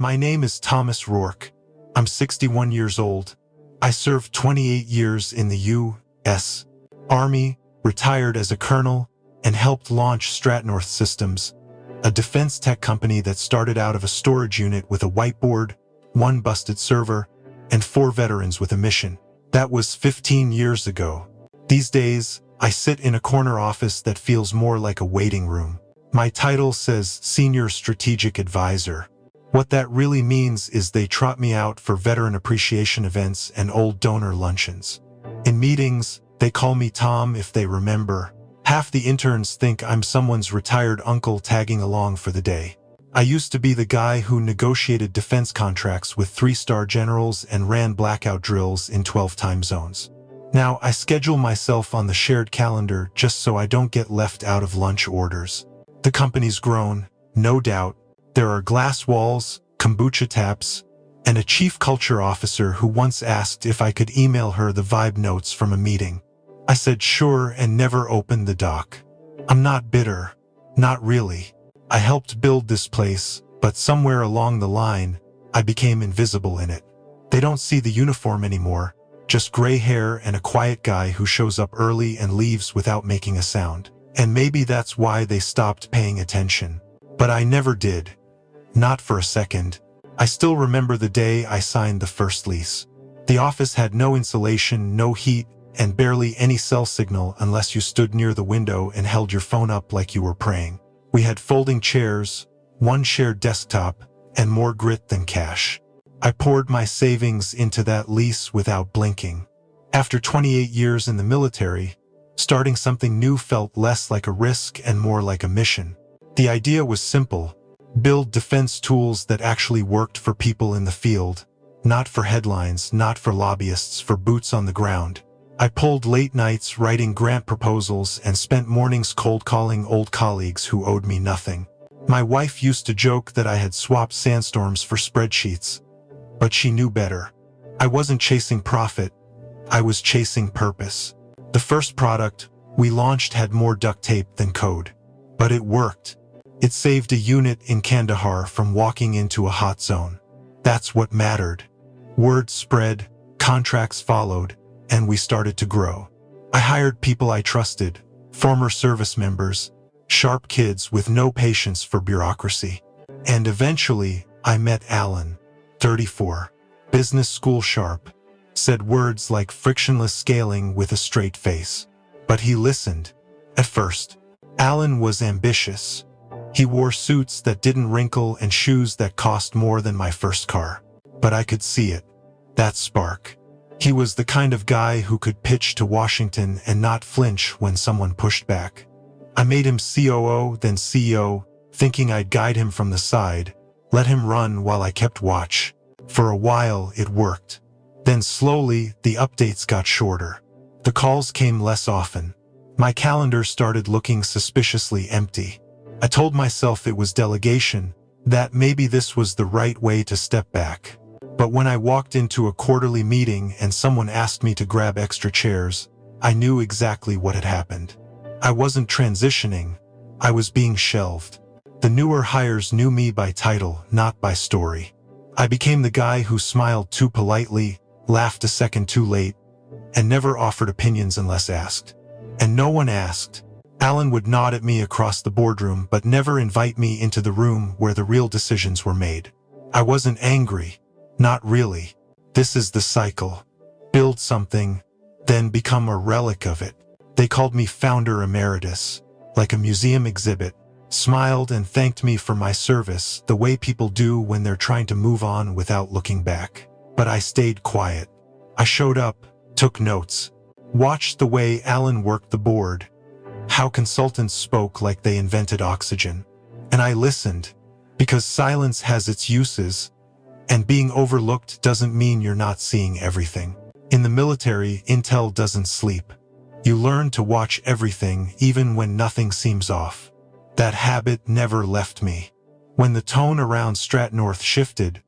My name is Thomas Rourke. I'm 61 years old. I served 28 years in the U.S. Army, retired as a colonel, and helped launch Stratnorth Systems, a defense tech company that started out of a storage unit with a whiteboard, one busted server, and 4 veterans with a mission. That was 15 years ago. These days, I sit in a corner office that feels more like a waiting room. My title says Senior Strategic Advisor. What that really means is they trot me out for veteran appreciation events and old donor luncheons. In meetings, they call me Tom if they remember. Half the interns think I'm someone's retired uncle tagging along for the day. I used to be the guy who negotiated defense contracts with 3-star generals and ran blackout drills in 12 time zones. Now I schedule myself on the shared calendar just so I don't get left out of lunch orders. The company's grown, no doubt. There are glass walls, kombucha taps, and a chief culture officer who once asked if I could email her the vibe notes from a meeting. I said sure and never opened the doc. I'm not bitter. Not really. I helped build this place, but somewhere along the line, I became invisible in it. They don't see the uniform anymore, just gray hair and a quiet guy who shows up early and leaves without making a sound. And maybe that's why they stopped paying attention. But I never did. Not for a second. I still remember the day I signed the first lease. The office had no insulation, no heat, and barely any cell signal unless you stood near the window and held your phone up like you were praying. We had folding chairs, one shared desktop, and more grit than cash. I poured my savings into that lease without blinking. After 28 years in the military, starting something new felt less like a risk and more like a mission. The idea was simple: build defense tools that actually worked for people in the field, not for headlines, not for lobbyists, for boots on the ground. I pulled late nights writing grant proposals and spent mornings cold calling old colleagues who owed me nothing. My wife used to joke that I had swapped sandstorms for spreadsheets, but she knew better. I wasn't chasing profit, I was chasing purpose. The first product we launched had more duct tape than code, but it worked. It saved a unit in Kandahar from walking into a hot zone. That's what mattered. Word spread, contracts followed, and we started to grow. I hired people I trusted, former service members, sharp kids with no patience for bureaucracy. And eventually, I met Alan, 34, business school sharp, said words like frictionless scaling with a straight face. But he listened. At first, Alan was ambitious. He wore suits that didn't wrinkle and shoes that cost more than my first car. But I could see it. That spark. He was the kind of guy who could pitch to Washington and not flinch when someone pushed back. I made him COO, then CEO, thinking I'd guide him from the side, let him run while I kept watch. For a while, it worked. Then slowly, the updates got shorter. The calls came less often. My calendar started looking suspiciously empty. I told myself it was delegation, that maybe this was the right way to step back. But when I walked into a quarterly meeting and someone asked me to grab extra chairs, I knew exactly what had happened. I wasn't transitioning, I was being shelved. The newer hires knew me by title, not by story. I became the guy who smiled too politely, laughed a second too late, and never offered opinions unless asked. And no one asked. Alan would nod at me across the boardroom but never invite me into the room where the real decisions were made. I wasn't angry. Not really. This is the cycle. Build something, then become a relic of it. They called me founder emeritus, like a museum exhibit, smiled and thanked me for my service the way people do when they're trying to move on without looking back. But I stayed quiet. I showed up, took notes, watched the way Alan worked the board, how consultants spoke like they invented oxygen. And I listened, because silence has its uses, and being overlooked doesn't mean you're not seeing everything. In the military, intel doesn't sleep. You learn to watch everything even when nothing seems off. That habit never left me. When the tone around Stratnorth shifted,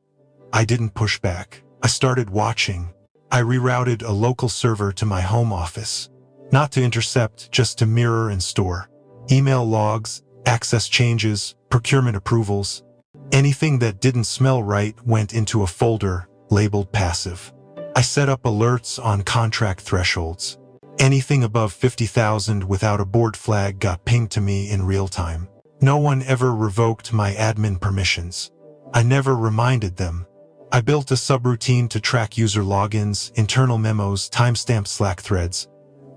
I didn't push back. I started watching. I rerouted a local server to my home office. Not to intercept, just to mirror and store. Email logs, access changes, procurement approvals. Anything that didn't smell right went into a folder labeled passive. I set up alerts on contract thresholds. Anything above 50,000 without a board flag got pinged to me in real time. No one ever revoked my admin permissions. I never reminded them. I built a subroutine to track user logins, internal memos, timestamped Slack threads.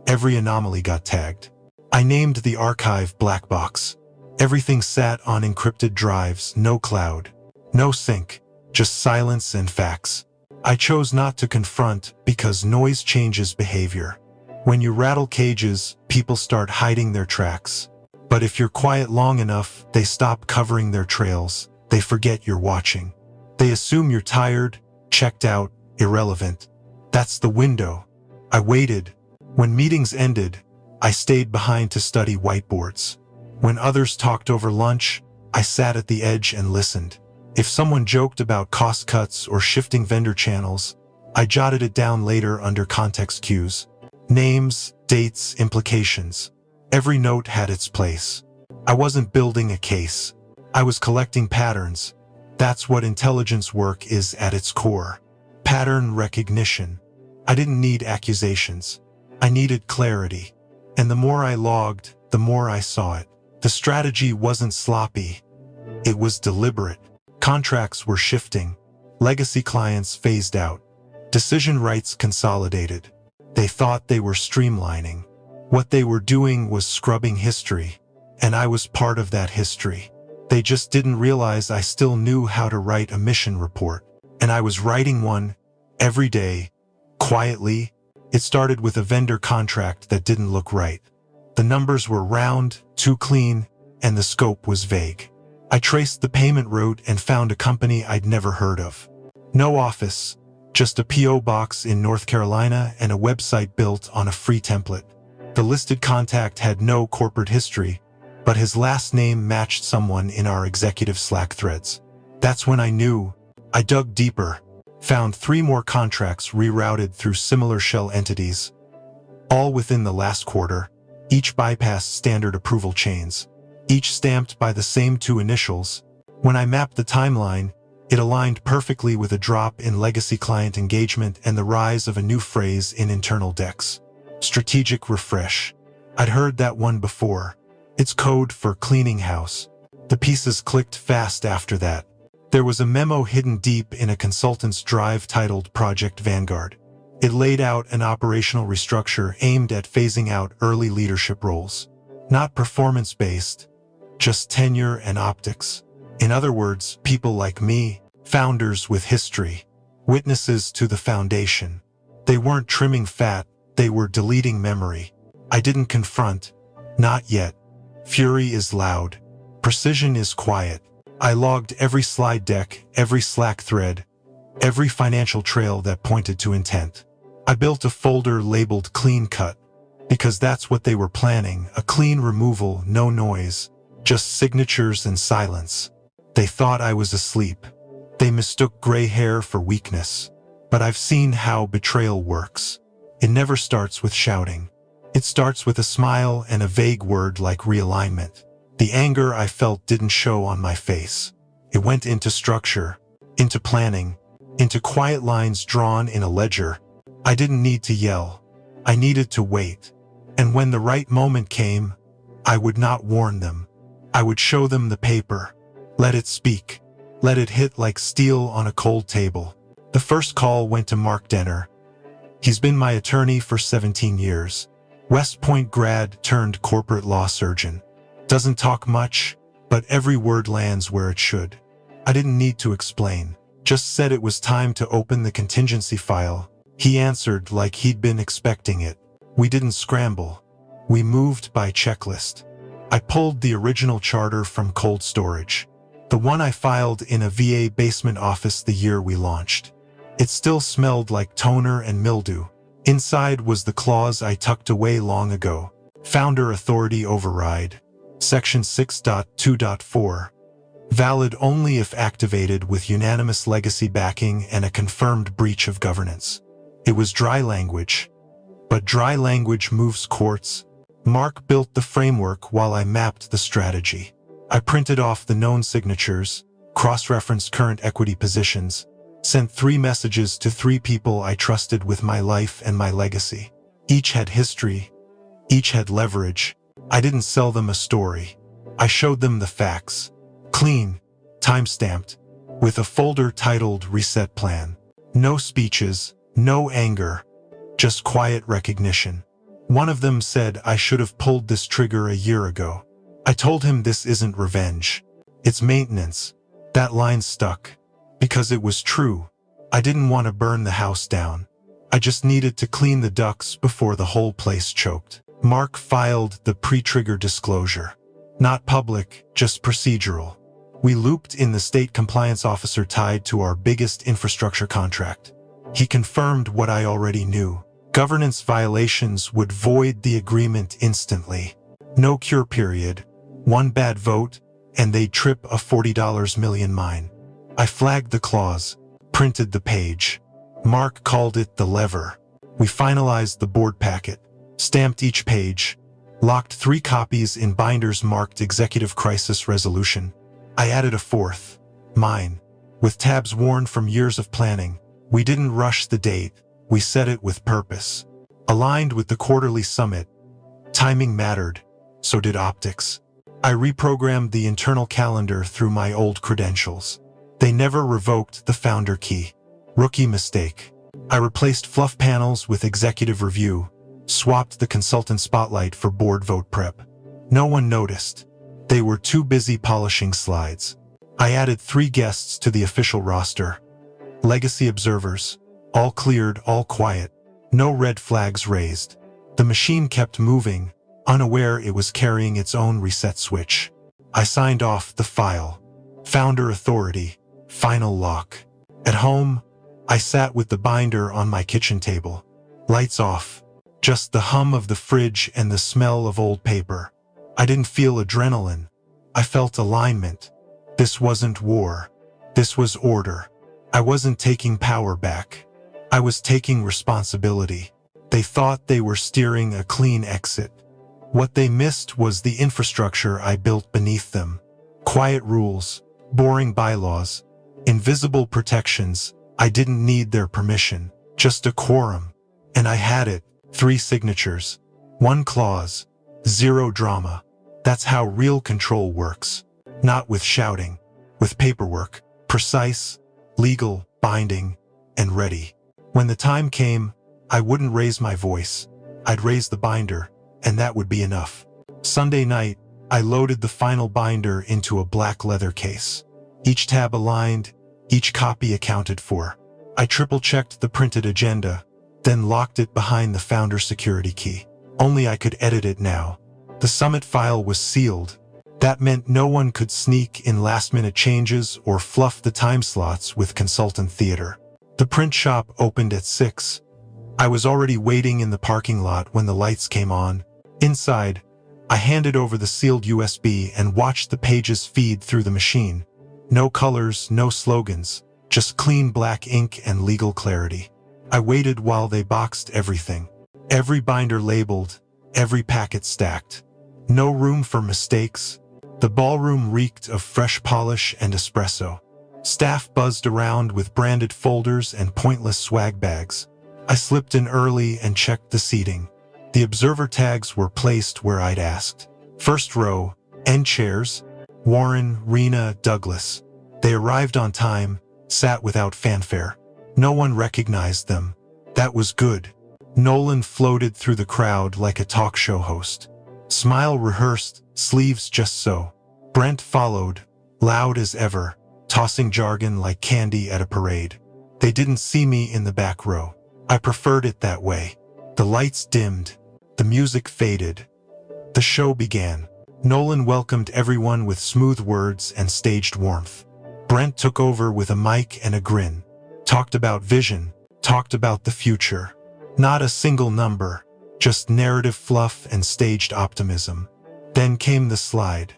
Every anomaly got tagged. I named the archive Black Box. Everything sat on encrypted drives, no cloud, no sync, just silence and facts. I chose not to confront because noise changes behavior. When you rattle cages, people start hiding their tracks. But if you're quiet long enough, they stop covering their trails. They forget you're watching. They assume you're tired, checked out, irrelevant. That's the window. I waited. When meetings ended, I stayed behind to study whiteboards. When others talked over lunch, I sat at the edge and listened. If someone joked about cost cuts or shifting vendor channels, I jotted it down later under context cues. Names, dates, implications. Every note had its place. I wasn't building a case. I was collecting patterns. That's what intelligence work is at its core. Pattern recognition. I didn't need accusations. I needed clarity. And the more I logged, the more I saw it. The strategy wasn't sloppy. It was deliberate. Contracts were shifting. Legacy clients phased out. Decision rights consolidated. They thought they were streamlining. What they were doing was scrubbing history. And I was part of that history. They just didn't realize I still knew how to write a mission report. And I was writing one every day, quietly. It started with a vendor contract that didn't look right. The numbers were round, too clean, and the scope was vague. I traced the payment route and found a company I'd never heard of. No office, just a P.O. box in North Carolina and a website built on a free template. The listed contact had no corporate history, but his last name matched someone in our executive Slack threads. That's when I knew. I dug deeper, found 3 more contracts rerouted through similar shell entities, all within the last quarter. Each bypassed standard approval chains, each stamped by the same 2 initials. When I mapped the timeline, it aligned perfectly with a drop in legacy client engagement and the rise of a new phrase in internal decks. Strategic refresh. I'd heard that one before. It's code for cleaning house. The pieces clicked fast after that. There was a memo hidden deep in a consultant's drive titled Project Vanguard. It laid out an operational restructure aimed at phasing out early leadership roles. Not performance-based, just tenure and optics. In other words, people like me, founders with history, witnesses to the foundation. They weren't trimming fat, they were deleting memory. I didn't confront. Not yet. Fury is loud. Precision is quiet. I logged every slide deck, every Slack thread, every financial trail that pointed to intent. I built a folder labeled Clean Cut, because that's what they were planning, a clean removal, no noise, just signatures and silence. They thought I was asleep. They mistook gray hair for weakness. But I've seen how betrayal works. It never starts with shouting. It starts with a smile and a vague word like realignment. The anger I felt didn't show on my face. It went into structure, into planning, into quiet lines drawn in a ledger. I didn't need to yell. I needed to wait. And when the right moment came, I would not warn them. I would show them the paper. Let it speak. Let it hit like steel on a cold table. The first call went to Mark Denner. He's been my attorney for 17 years. West Point grad turned corporate law surgeon. Doesn't talk much, but every word lands where it should. I didn't need to explain. Just said it was time to open the contingency file. He answered like he'd been expecting it. We didn't scramble. We moved by checklist. I pulled the original charter from cold storage. The one I filed in a VA basement office the year we launched. It still smelled like toner and mildew. Inside was the clause I tucked away long ago. Founder Authority Override. Section 6.2.4. Valid only if activated with unanimous legacy backing and a confirmed breach of governance. It was dry language. But dry language moves courts. Mark built the framework while I mapped the strategy. I printed off the known signatures, cross-referenced current equity positions, sent 3 messages to 3 people I trusted with my life and my legacy. Each had history, each had leverage. I didn't sell them a story. I showed them the facts. Clean, time-stamped, with a folder titled Reset Plan. No speeches, no anger, just quiet recognition. One of them said I should have pulled this trigger a year ago. I told him this isn't revenge. It's maintenance. That line stuck. Because it was true. I didn't want to burn the house down. I just needed to clean the ducts before the whole place choked. Mark filed the pre-trigger disclosure. Not public, just procedural. We looped in the state compliance officer tied to our biggest infrastructure contract. He confirmed what I already knew. Governance violations would void the agreement instantly. No cure period. 1 bad vote, and they'd trip a $40 million mine. I flagged the clause, printed the page. Mark called it the lever. We finalized the board packet, stamped each page, locked 3 copies in binders marked Executive Crisis Resolution. I added a 4th, mine, with tabs worn from years of planning. We didn't rush the date, we set it with purpose. Aligned with the quarterly summit, timing mattered, so did optics. I reprogrammed the internal calendar through my old credentials. They never revoked the founder key. Rookie mistake. I replaced fluff panels with executive review, swapped the consultant spotlight for board vote prep. No one noticed. They were too busy polishing slides. I added 3 guests to the official roster. Legacy observers. All cleared, all quiet. No red flags raised. The machine kept moving, unaware it was carrying its own reset switch. I signed off the file. Founder authority. Final lock. At home, I sat with the binder on my kitchen table. Lights off. Just the hum of the fridge and the smell of old paper. I didn't feel adrenaline. I felt alignment. This wasn't war. This was order. I wasn't taking power back. I was taking responsibility. They thought they were steering a clean exit. What they missed was the infrastructure I built beneath them. Quiet rules, boring bylaws, invisible protections. I didn't need their permission, just a quorum. And I had it, 3 signatures, 1 clause, 0 drama. That's how real control works. Not with shouting, with paperwork, precise, legal, binding, and ready. When the time came, I wouldn't raise my voice. I'd raise the binder, and that would be enough. Sunday night, I loaded the final binder into a black leather case. Each tab aligned, each copy accounted for. I triple-checked the printed agenda, then locked it behind the founder security key. Only I could edit it now. The summit file was sealed. That meant no one could sneak in last-minute changes or fluff the time slots with consultant theater. The print shop opened at 6. I was already waiting in the parking lot when the lights came on. Inside, I handed over the sealed USB and watched the pages feed through the machine. No colors, no slogans, just clean black ink and legal clarity. I waited while they boxed everything. Every binder labeled, every packet stacked. No room for mistakes. The ballroom reeked of fresh polish and espresso. Staff buzzed around with branded folders and pointless swag bags. I slipped in early and checked the seating. The observer tags were placed where I'd asked. First row, end chairs, Warren, Rena, Douglas. They arrived on time, sat without fanfare. No one recognized them. That was good. Nolan floated through the crowd like a talk show host. Smile rehearsed, sleeves just so. Brent followed, loud as ever, tossing jargon like candy at a parade. They didn't see me in the back row. I preferred it that way. The lights dimmed. The music faded. The show began. Nolan welcomed everyone with smooth words and staged warmth. Brent took over with a mic and a grin. Talked about vision. Talked about the future. Not a single number, just narrative fluff and staged optimism. Then came the slide.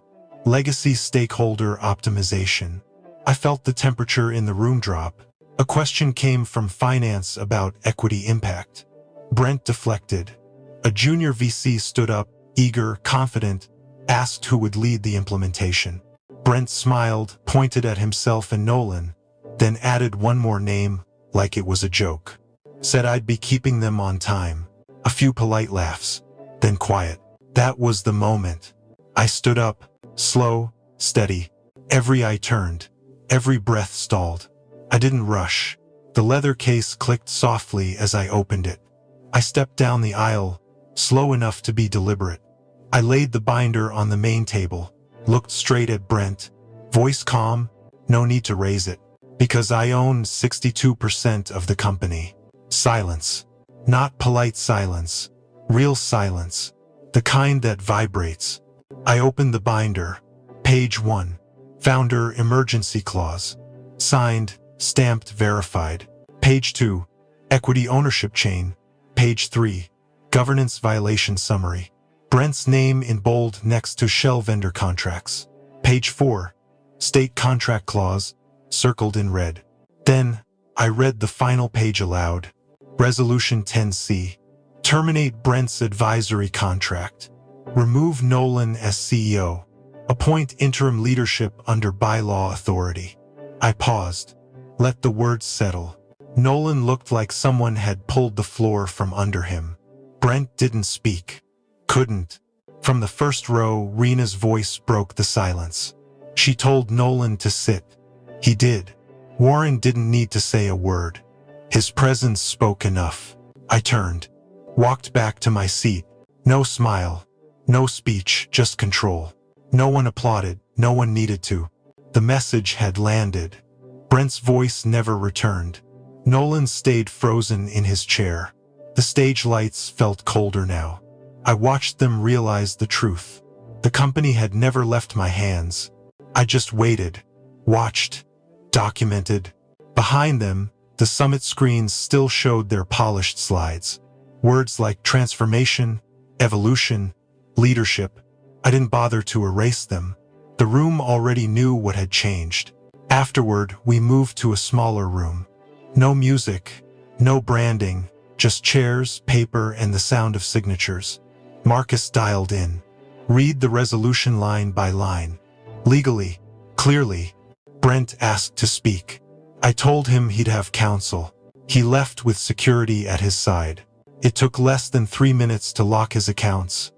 Legacy stakeholder optimization. I felt the temperature in the room drop. A question came from finance about equity impact. Brent deflected. A junior VC stood up, eager, confident, asked who would lead the implementation. Brent smiled, pointed at himself and Nolan, then added one more name like it was a joke. Said I'd be keeping them on time. A few polite laughs, then quiet. That was the moment. I stood up, slow, steady. Every eye turned, every breath stalled. I didn't rush. The leather case clicked softly as I opened it. I stepped down the aisle, slow enough to be deliberate. I laid the binder on the main table, looked straight at Brent, voice calm, no need to raise it, because I own 62% of the company. Silence. Not polite silence. Real silence. The kind that vibrates. I opened the binder. Page 1. Founder Emergency Clause. Signed, stamped, verified. Page 2. Equity Ownership Chain. Page 3. Governance Violation Summary. Brent's name in bold next to shell vendor contracts. Page 4. State Contract Clause, circled in red. Then, I read the final page aloud. Resolution 10C. Terminate Brent's advisory contract. Remove Nolan as CEO. Appoint interim leadership under bylaw authority. I paused. Let the words settle. Nolan looked like someone had pulled the floor from under him. Brent didn't speak. Couldn't. From the first row, Rena's voice broke the silence. She told Nolan to sit. He did. Warren didn't need to say a word. His presence spoke enough. I turned. Walked back to my seat. No smile. No speech, just control. No one applauded. No one needed to. The message had landed. Brent's voice never returned. Nolan stayed frozen in his chair. The stage lights felt colder now. I watched them realize the truth. The company had never left my hands. I just waited, watched, documented. Behind them, the summit screens still showed their polished slides. Words like transformation, evolution, leadership. I didn't bother to erase them. The room already knew what had changed. Afterward, we moved to a smaller room. No music, no branding, just chairs, paper, and the sound of signatures. Marcus dialed in. Read the resolution line by line. Legally, clearly. Brent asked to speak. I told him he'd have counsel. He left with security at his side. It took less than 3 minutes to lock his accounts.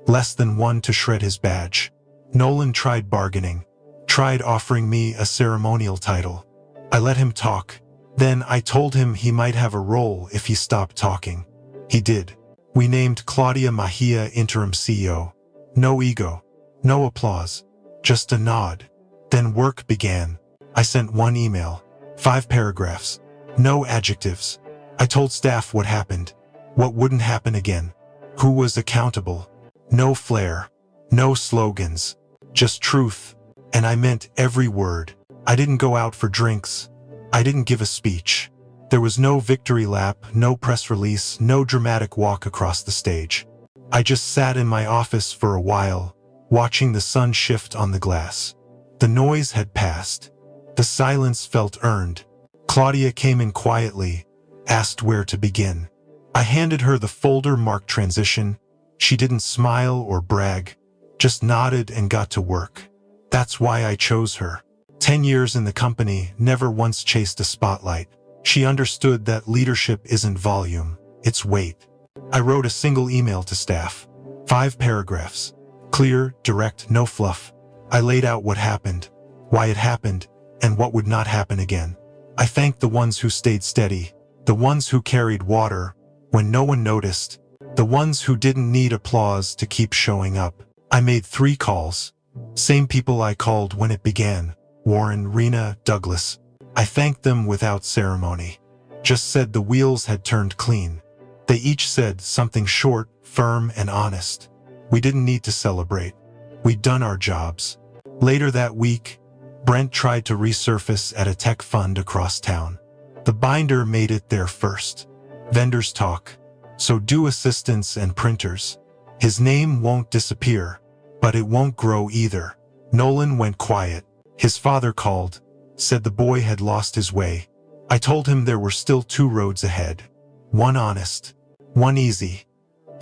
Less than 1 to shred his badge. Nolan tried bargaining. Tried offering me a ceremonial title. I let him talk. Then I told him he might have a role if he stopped talking. He did. We named Claudia Mahia interim CEO. No ego. No applause. Just a nod. Then work began. I sent 1 email. 5 paragraphs. No adjectives. I told staff what happened. What wouldn't happen again. Who was accountable. No flair. No slogans. Just truth. And I meant every word. I didn't go out for drinks. I didn't give a speech. There was no victory lap, no press release, no dramatic walk across the stage. I just sat in my office for a while, watching the sun shift on the glass. The noise had passed. The silence felt earned. Claudia came in quietly, asked where to begin. I handed her the folder marked transition. She didn't smile or brag, just nodded and got to work. That's why I chose her. 10 years in the company, never once chased a spotlight. She understood that leadership isn't volume, it's weight. I wrote a single email to staff. 5 paragraphs. Clear, direct, no fluff. I laid out what happened, why it happened, and what would not happen again. I thanked the ones who stayed steady, the ones who carried water when no one noticed, the ones who didn't need applause to keep showing up. I made 3 calls. Same people I called when it began. Warren, Rena, Douglas. I thanked them without ceremony. Just said the wheels had turned clean. They each said something short, firm, and honest. We didn't need to celebrate. We'd done our jobs. Later that week, Brent tried to resurface at a tech fund across town. The binder made it there first. Vendors talk. So do assistants and printers. His name won't disappear, but it won't grow either. Nolan went quiet. His father called, said the boy had lost his way. I told him there were still 2 roads ahead. One honest, one easy.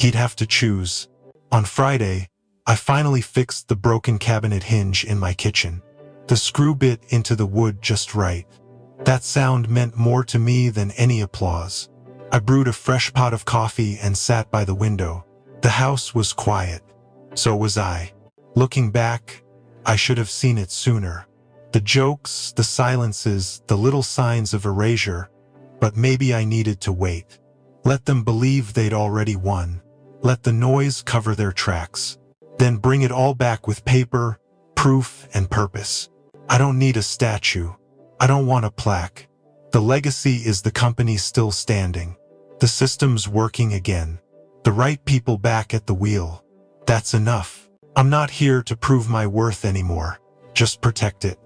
He'd have to choose. On Friday, I finally fixed the broken cabinet hinge in my kitchen. The screw bit into the wood just right. That sound meant more to me than any applause. I brewed a fresh pot of coffee and sat by the window. The house was quiet. So was I. Looking back, I should have seen it sooner. The jokes, the silences, the little signs of erasure. But maybe I needed to wait. Let them believe they'd already won. Let the noise cover their tracks. Then bring it all back with paper, proof, and purpose. I don't need a statue. I don't want a plaque. The legacy is the company still standing. The system's working again. The right people back at the wheel. That's enough. I'm not here to prove my worth anymore. Just protect it.